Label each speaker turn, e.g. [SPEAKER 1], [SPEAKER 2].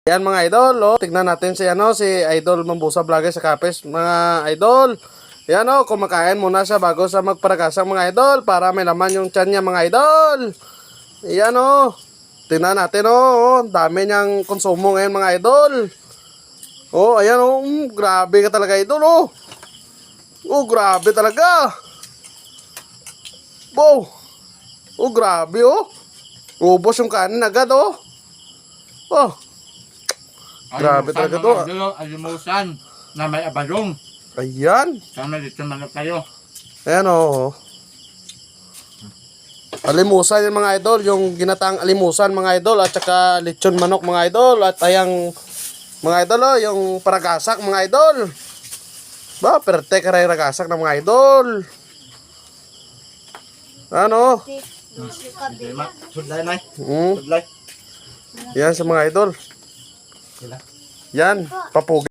[SPEAKER 1] Yan mga idol, oh. Tignan natin si si Idol Mambusa Vlogger sa Kapes, mga idol. Yan kumakain muna siya bago sa magparagasang mga idol para may laman yung tiyan niya mga idol. Yan tingnan natin dami niyang konsumo ngayon mga idol. Ayan grabe ka talaga idol grabe talaga. Grabe ubos yung kanin agad grabe talaga to.
[SPEAKER 2] Alimusan na may abalong.
[SPEAKER 1] Ayan.
[SPEAKER 2] Sana dito manok kayo.
[SPEAKER 1] Ayan alimusan yan mga idol. Yung ginataang alimusan mga idol. At saka lechon manok mga idol. At ayang mga idol yung paragasak mga idol. Perte karay ragasak ng mga idol.
[SPEAKER 2] Sudlay na. Sudlay.
[SPEAKER 1] Yan sa mga idol. Yan. Papugi.